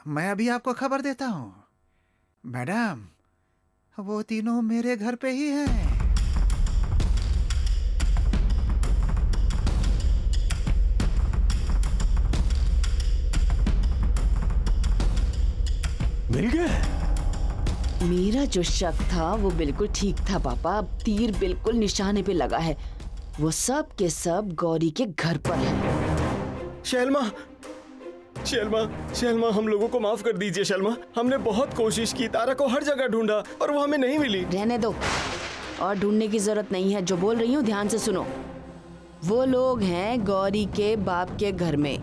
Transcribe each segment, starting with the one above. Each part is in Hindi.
मैं अभी आपको खबर देता हूँ। मैडम, वो तीनों मेरे घर पे ही हैं। मिल गए? मेरा जो शक था वो बिल्कुल ठीक था पापा। अब तीर बिल्कुल निशाने पे लगा है। वो सब के सब गौरी के घर पर है। शैलमा, शैलमा, शैलमा, हम लोगों को माफ कर दीजिए शैलमा। हमने बहुत कोशिश की, तारा को हर जगह ढूंढा और वो हमें नहीं मिली। रहने दो, और ढूंढने की जरूरत नहीं है। जो बोल रही हूँ ध्यान से सुनो। वो लोग हैं गौरी के बाप के घर में।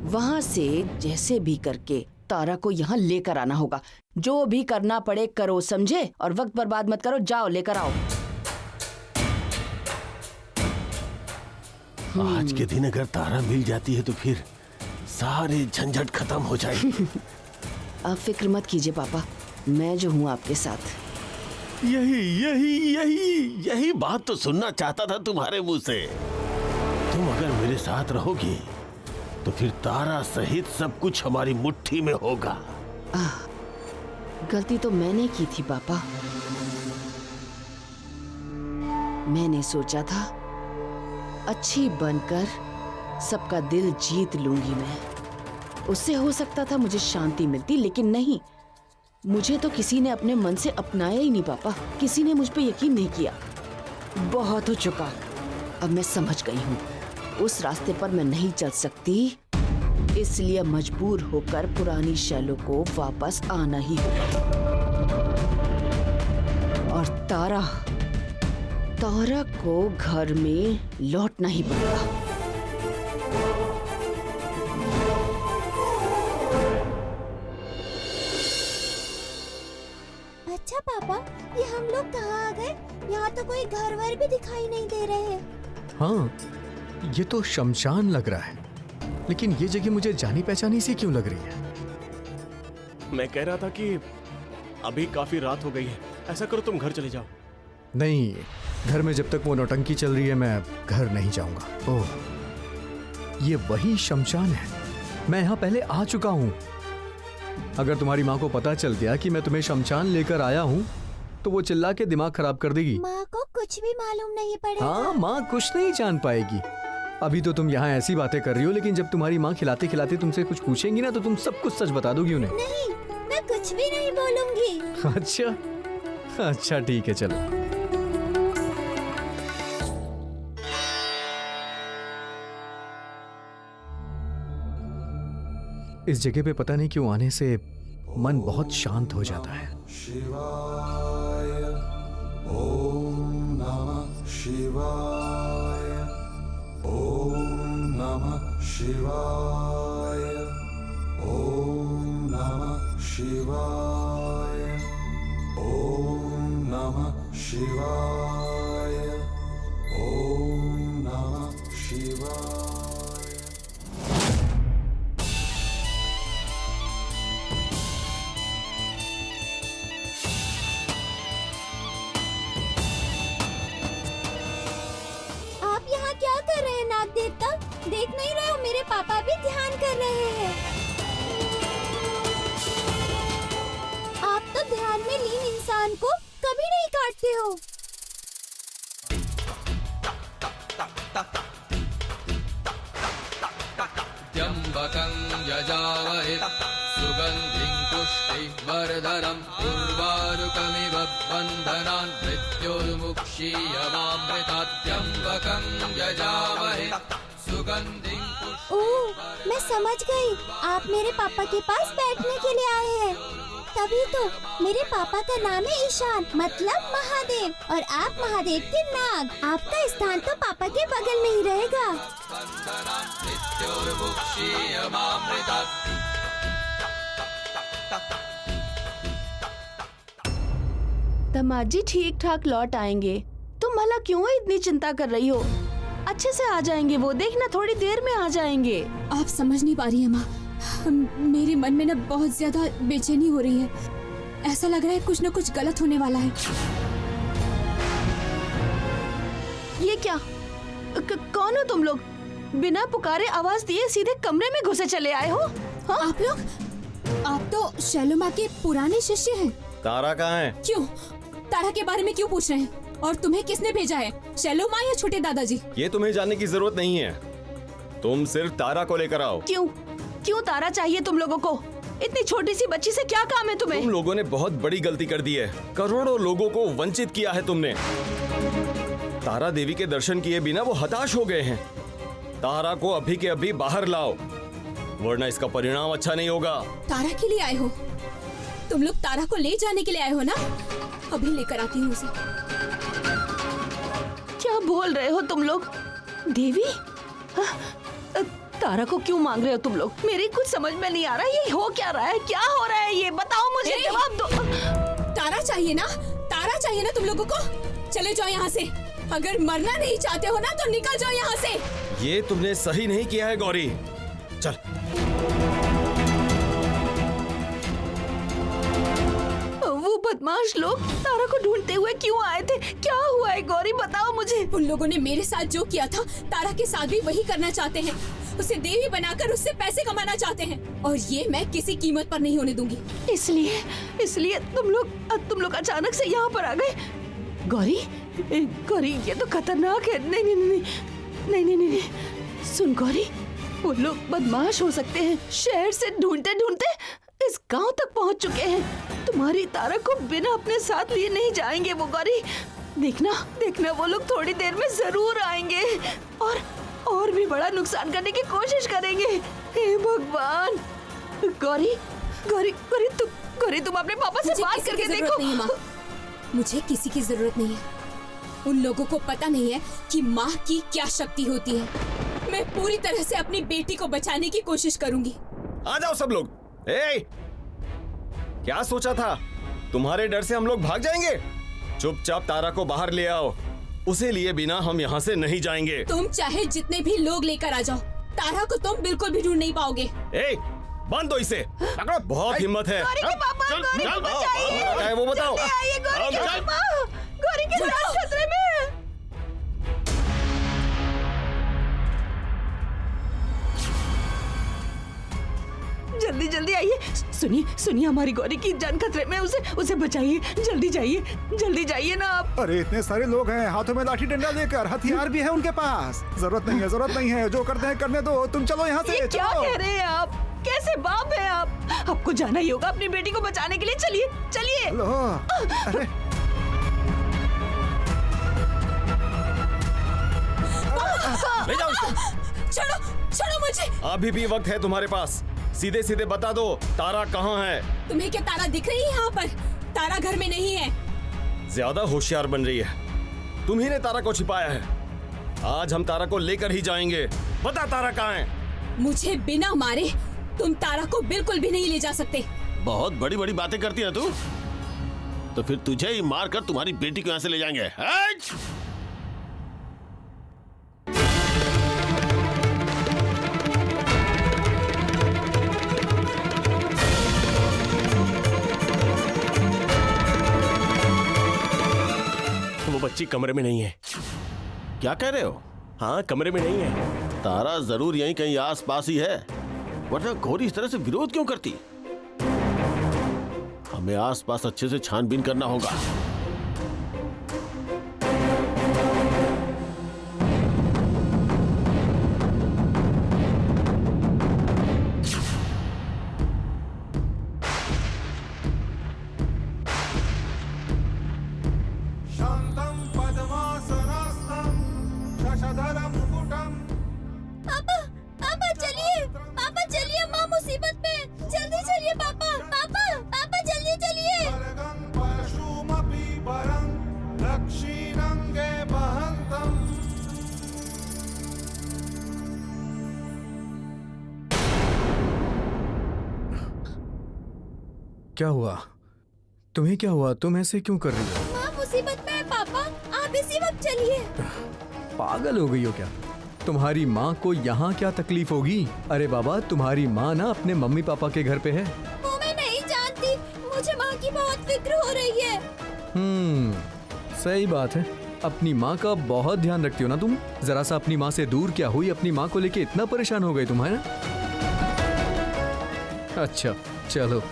वहां से जैसे भी करके तारा को यहाँ लेकर आना होगा। जो भी करना पड़े करो, समझे? और वक्त बर्बाद मत करो। जाओ लेकर आओ। आज के दिन अगर तारा मिल जाती है तो फिर सारे झंझट खत्म हो जाएगी। आप फिक्र मत कीजिए पापा, मैं जो हूँ आपके साथ। यही यही यही यही बात तो सुनना चाहता था तुम्हारे मुंह से। तुम अगर मेरे साथ रहोगी तो फिर तारा सहित सब कुछ हमारी मुट्ठी में होगा। गलती तो मैंने की थी पापा। मैंने सोचा था अच्छी बनकर सबका दिल जीत लूंगी मैं। उससे हो सकता था मुझे शांति मिलती, लेकिन नहीं। मुझे तो किसी ने अपने मन से अपनाया ही नहीं पापा। किसी ने मुझ पे यकीन नहीं किया। बहुत हो चुका। अब मैं समझ गई हूँ उस रास्ते पर मैं नहीं चल सकती, इसलिए मजबूर होकर पुरानी शैलों को वापस आना ही होगा। और तारा को घर में लौटना ही पड़ेगा। अच्छा पापा, ये हम लोग कहाँ आ गए? यहाँ तो कोई घर वर भी दिखाई नहीं दे रहे हैं। हाँ, ये तो शमशान लग रहा है, लेकिन ये जगह मुझे जानी पहचानी सी क्यों लग रही है? मैं कह रहा था कि अभी काफी रात हो गई है। ऐसा करो तुम घर चले जाओ। नहीं, घर में जब तक वो नौटंकी चल रही है मैं घर नहीं जाऊंगा। ओह, ये वही शमशान है। मैं यहाँ पहले आ चुका हूँ। अगर तुम्हारी माँ को पता चल गया कि मैं तुम्हें शमशान लेकर आया हूँ तो वो चिल्ला के दिमाग खराब कर देगी। माँ को कुछ भी मालूम नहीं पड़ेगा। हाँ, माँ कुछ नहीं जान पाएगी। अभी तो तुम यहाँ ऐसी बातें कर रही हो, लेकिन जब तुम्हारी माँ खिलाते खिलाते तुमसे कुछ पूछेंगी ना तो तुम सब कुछ सच बता दोगी उन्हें। नहीं, मैं कुछ भी नहीं बोलूंगी। अच्छा अच्छा, ठीक है, चलो। इस जगह पे पता नहीं क्यों आने से मन बहुत शांत हो जाता है। शिवाय ओम नमः शिवाय ओम नमः शिवाय ओम नमः शिवाय ओम नमः शिवाय ओम नमः शिवाय। देख नहीं रहे हो, मेरे पापा भी ध्यान कर रहे हैं। आप तो ध्यान में लीन इंसान को कभी नहीं काटते हो। त्र्यंबकं यजामहे सुगंधिं पुष्टिवर्धनम् उर्वारुकमिव बन्धनान् मृत्योर्मुक्षीयमामृतात्। त्र्यंबकं यजामहे सुगंधिं ओह, मैं समझ गई। आप मेरे पापा के पास बैठने के लिए आए हैं। तभी तो मेरे पापा का नाम है ईशान, मतलब महादेव, और आप महादेव के नाग। आपका स्थान तो पापा के बगल में ही रहेगा। दामाद जी ठीक ठाक लौट आएंगे। तुम भला क्यों इतनी चिंता कर रही हो? अच्छे से आ जाएंगे वो, देखना थोड़ी देर में आ जाएंगे। आप समझ नहीं पा रही है माँ, मेरे मन में ना बहुत ज्यादा बेचैनी हो रही है। ऐसा लग रहा है कुछ न कुछ गलत होने वाला है। ये क्या? कौन हो तुम लोग? बिना पुकारे आवाज दिए सीधे कमरे में घुसे चले आए हो? हाँ? आप लोग आप तो शैलो माँ के पुराने शिष्य हैं। तारा कहाँ है? क्यों? तारा के बारे में क्यों पूछ रहे हैं? और तुम्हें किसने भेजा है, शैलो माँ या छोटे दादाजी? ये तुम्हें जानने की जरूरत नहीं है, तुम सिर्फ तारा को लेकर आओ। क्यों? क्यों तारा चाहिए तुम लोगों को? इतनी छोटी सी बच्ची से क्या काम है तुम्हें? तुम लोगों ने बहुत बड़ी गलती कर दी है। करोड़ों लोगों को वंचित किया है तुमने। तारा देवी के दर्शन किए बिना वो हताश हो गए हैं। तारा को अभी के अभी बाहर लाओ, वरना इसका परिणाम अच्छा नहीं होगा। तारा के लिए आए हो? तुम लोग तारा को ले जाने के लिए आए हो ना? अभी लेकर आती हूँ उसे। क्या बोल रहे हो तुम लोग? देवी? तारा को क्यों मांग रहे हो तुम लोग? मेरी कुछ समझ में नहीं आ रहा। ये हो क्या रहा है? क्या हो रहा है? ये बताओ मुझे, जवाब दो। तारा चाहिए ना? तारा चाहिए ना तुम लोगों को? चले जाओ यहाँ से। अगर मरना नहीं चाहते हो ना तो निकल जाओ यहाँ से। ये तुमने सही नहीं किया है गौरी। चल। वो बदमाश लोग तारा को ढूंढते हुए क्यों आए थे? क्या हुआ है गौरी, बताओ मुझे। उन लोगों ने मेरे साथ जो किया था, तारा के साथ भी वही करना चाहते हैं। उसे देवी बनाकर उससे पैसे कमाना चाहते हैं, और ये मैं किसी कीमत पर नहीं होने दूंगी। इसलिए तुम लोग अचानक से यहाँ पर आ गए। गौरी, गौरी ये तो खतरनाक है। नहीं। सुन गौरी, वो लोग बदमाश हो सकते हैं। शहर से ढूंढते ढूंढते इस गांव तक पहुंच चुके हैं। तुम्हारी तारा को बिना अपने साथ लिए नहीं जाएंगे वो गौरी। देखना वो लोग थोड़ी देर में जरूर आएंगे और भी बड़ा नुकसान करने की कोशिश करेंगे। हे भगवान! गौरी तुम अपने पापा से बात करके देखो। नहीं माँ, मुझे किसी की जरूरत नहीं है। उन लोगों को पता नहीं है कि माँ की क्या शक्ति होती है। मैं पूरी तरह से अपनी बेटी को बचाने की कोशिश करूंगी। आ जाओ सब लोग। क्या सोचा था? तुम्हारे डर से हम लोग भाग जाएंगे? चुपचाप तारा को बाहर ले आओ। उसे लिए बिना हम यहाँ से नहीं जाएंगे। तुम चाहे जितने भी लोग लेकर आ जाओ, तारा को तुम बिल्कुल भी ढूंढ नहीं पाओगे। बंद दो इसे। बहुत हिम्मत है। गौरी के पापा, गौरी को बचाइए। क्या है वो बताओ। जल्दी आइए, गौरी के पापा, गौरी के जान खतरे में है। जल्दी आइए। सुनिए हमारी गौरी की जान खतरे में। उसे बचाइए। जल्दी जाइए ना आप। अरे इतने सारे लोग हैं, हाथों में लाठी डंडा लेकर, हथियार भी है उनके पास। जरूरत नहीं है। जो करते हैं करने दो। तुम चलो यहाँ से। ये क्या कह रहे हैं आप? कैसे बाप हैं आप? आपको जाना ही होगा अपनी बेटी को बचाने के लिए। चलिए। लो, अरे ले जाओ इसे। छोड़ो मुझे। अभी भी वक्त है तुम्हारे पास। सीधे बता दो, तारा कहाँ है? तुम्हें क्या तारा दिख रही है यहाँ पर? तारा घर में नहीं है। ज्यादा होशियार बन रही है। तुम्ही ने तारा को छिपाया है। आज हम तारा को लेकर ही जाएंगे। बता तारा कहाँ है? मुझे बिना मारे तुम तारा को बिल्कुल भी नहीं ले जा सकते। बहुत बड़ी बड़ी बातें करती है तू। तो फिर तुझे ही मार कर तुम्हारी बेटी को यहाँ से ले जाएंगे। वो बच्ची कमरे में नहीं है। क्या कह रहे हो? हाँ, कमरे में नहीं है। तारा जरूर यहीं कहीं आस पास ही है, वरना गौरी इस तरह से विरोध क्यों करती? हमें आस पास अच्छे से छानबीन करना होगा। शान्तं पद्मासनस्थं शशधरं मुकुटं। पापा चलिए माँ मुसीबत में। जल्दी चलिए पापा जल्दी चलिए। वर्गं परशुमपि परं रक्षीरङ्गे वहन्तम्। क्या हुआ? तुम्हें क्या हुआ? तुम ऐसे क्यों कर रही हो? माँ मुसीबत में है पापा, आप इसी वक्त चलिए। पागल हो गई हो क्या? तुम्हारी माँ को यहाँ क्या तकलीफ होगी? अरे बाबा, तुम्हारी माँ ना अपने मम्मी पापा के घर पे है। वो मैं नहीं जानती, मुझे माँ की बहुत फिक्र हो रही है। सही बात है। अपनी माँ का बहुत ध्यान रखती हो ना तुम। जरा सा अपनी माँ से दूर क्या हुई? अपनी माँ को लेके इतना परेशान हो गई तुम, है ना? अच्छा, चलो।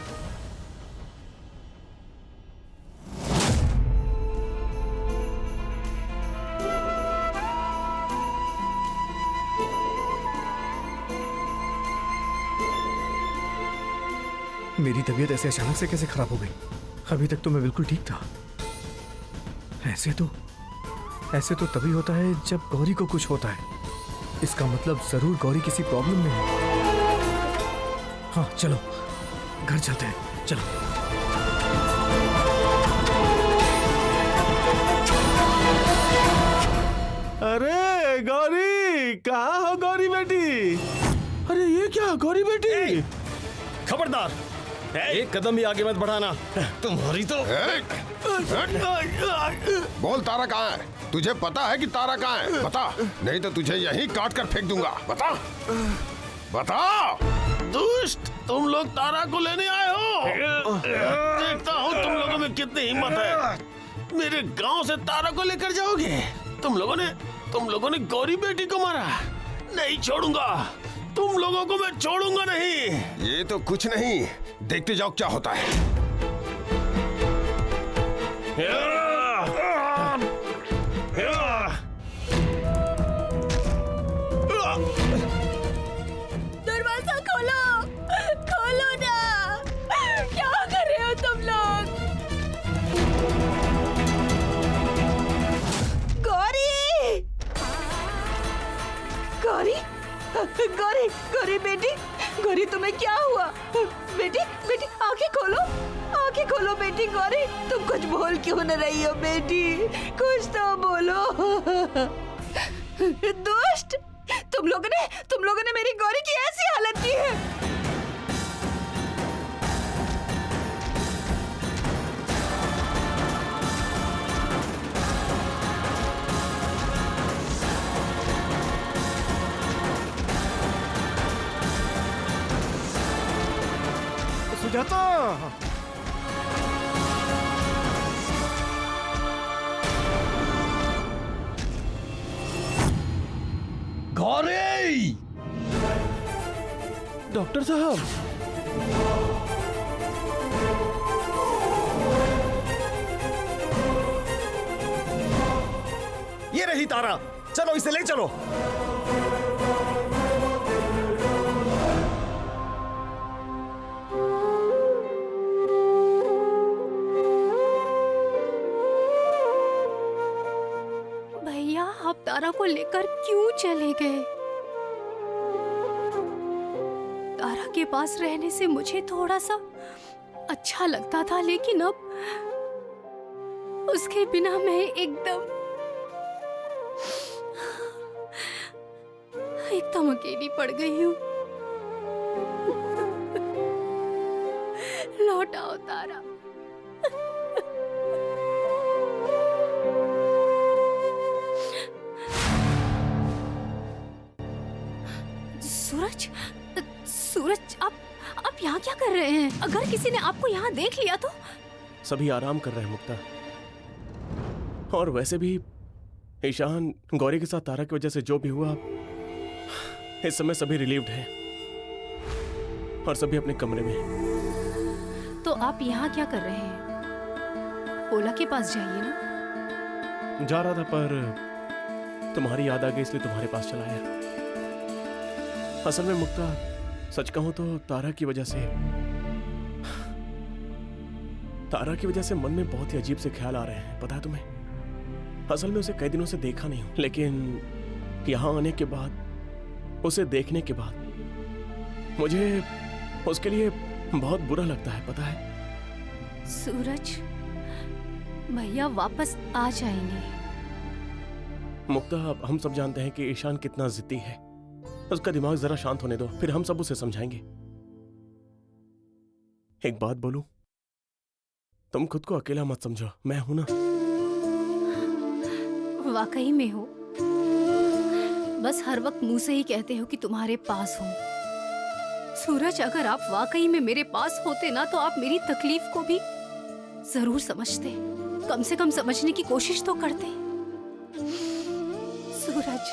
मेरी तबीयत ऐसे अचानक से कैसे खराब हो गई? अभी तक तो मैं बिल्कुल ठीक था। ऐसे तो तभी होता है जब गौरी को कुछ होता है। इसका मतलब जरूर गौरी किसी प्रॉब्लम में है। हाँ चलो घर चलते हैं, चलो। अरे गौरी, कहाँ हो गौरी बेटी? अरे ये क्या गौरी बेटी? खबरदार, एक कदम भी आगे मत बढ़ाना। तुम्हारी तो बोल, तारा कहाँ है? तुझे पता है कि तारा कहाँ है? बता, नहीं तो तुझे यहीं काट कर फेंक दूंगा। बता बता। दुष्ट, तुम लोग तारा को लेने आए हो? देखता हूँ तुम लोगों में कितनी हिम्मत है। मेरे गांव से तारा को लेकर जाओगे? तुम लोगों ने गौरी बेटी को मारा। नहीं छोड़ूंगा, तुम लोगों को मैं छोड़ूंगा नहीं। ये तो कुछ नहीं, देखते जाओ क्या होता है। दरवाजा खोलो, खोलो ना। क्या कर रहे हो तुम लोग? गौरी, गौरी, गौरी, गौरी बेटी, गौरी तुम्हें क्या हुआ? बेटी, बेटी आंखें खोलो, आंखें खोलो बेटी। गौरी तुम कुछ बोल क्यों न रही हो बेटी? कुछ तो बोलो। दुष्ट, तुम लोगों ने मेरी गौरी की ऐसी हालत की है। सुजाता, गौरी! डॉक्टर साहब, ये रही तारा, चलो इसे ले चलो। भैया आप तारा को लेकर क्यों चले गए? तारा के पास रहने से मुझे थोड़ा सा अच्छा लगता था, लेकिन अब उसके बिना मैं एकदम अकेली पड़ गई हूँ। लौट आओ तारा। सूरज, सूरज आप यहाँ क्या कर रहे हैं? अगर किसी ने आपको यहाँ देख लिया तो? सभी आराम कर रहे हैं मुक्ता, और वैसे भी ईशान गौरी के साथ तारा की वजह से जो भी हुआ, इस समय सभी रिलीव्ड हैं और सभी अपने कमरे में। तो आप यहाँ क्या कर रहे हैं? ओला के पास जाइए ना। जा रहा था पर तुम्हारी याद आ गई, इसलिए तुम्हारे पास चला आया। असल में मुक्ता, सच कहूं तो तारा की वजह से मन में बहुत ही अजीब से ख्याल आ रहे हैं, पता है तुम्हें? असल में उसे कई दिनों से देखा नहीं हूं, लेकिन यहां आने के बाद, उसे देखने के बाद मुझे उसके लिए बहुत बुरा लगता है, पता है? सूरज, भैया वापस आ जाएंगे। मुक्ता, हम सब जानते हैं कि ईशान कितना जिद्दी है। उसका दिमाग जरा शांत होने दो, फिर हम सब उसे समझाएंगे। एक बात बोलूं, तुम खुद को अकेला मत समझो, मैं हूं ना। वाकई में हो, बस हर वक्त मुंह से ही कहते हो कि तुम्हारे पास हो। सूरज, अगर आप वाकई में मेरे पास होते ना, तो आप मेरी तकलीफ को भी जरूर समझते, कम से कम समझने की कोशिश तो करते। सूरज,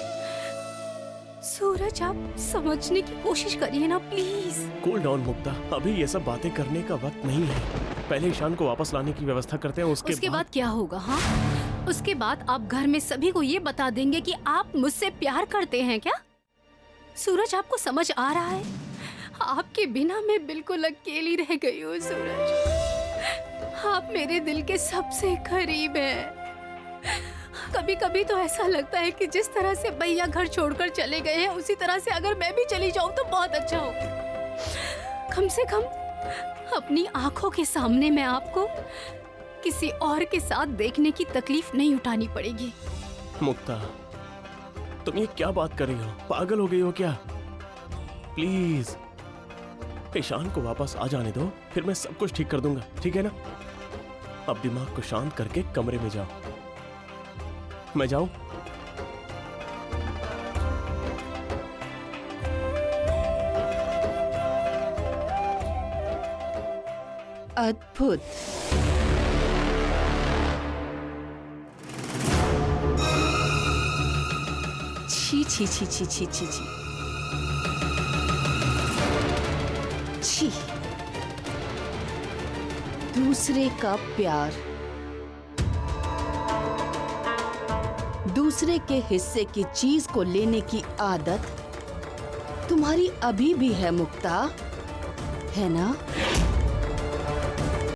सूरज, आप समझने की कोशिश करिए ना प्लीज। कूल डाउन मुक्ता, अभी ये सब बातें करने का वक्त नहीं है। पहले ईशान को वापस लाने की व्यवस्था करते हैं, उसके बाद क्या होगा? हाँ, उसके बाद आप घर में सभी को ये बता देंगे कि आप मुझसे प्यार करते हैं क्या? सूरज, आपको समझ आ रहा है? आपके बिना मैं बिल्कुल अकेली रह गई हूँ सूरज। आप मेरे दिल के सबसे करीब हैं। कभी कभी तो ऐसा लगता है कि जिस तरह से भैया घर छोड़कर चले गए हैं, उसी तरह से अगर मैं भी चली जाऊं तो बहुत अच्छा होगा। कम से कम अपनी आंखों के सामने मैं आपको किसी और के साथ देखने की तकलीफ नहीं उठानी पड़ेगी। मुक्ता, तुम ये क्या बात कर रही हो? पागल हो गई हो क्या? प्लीज ईशान को वापस आ जाने दो, फिर मैं सब कुछ ठीक कर दूंगा, ठीक है ना? अब दिमाग को शांत करके कमरे में जाओ। मैं जाऊं? अद्भुत। छी छी छी छी छी छी छी छी। दूसरे का प्यार, दूसरे के हिस्से की चीज को लेने की आदत तुम्हारी अभी भी है मुक्ता, है ना?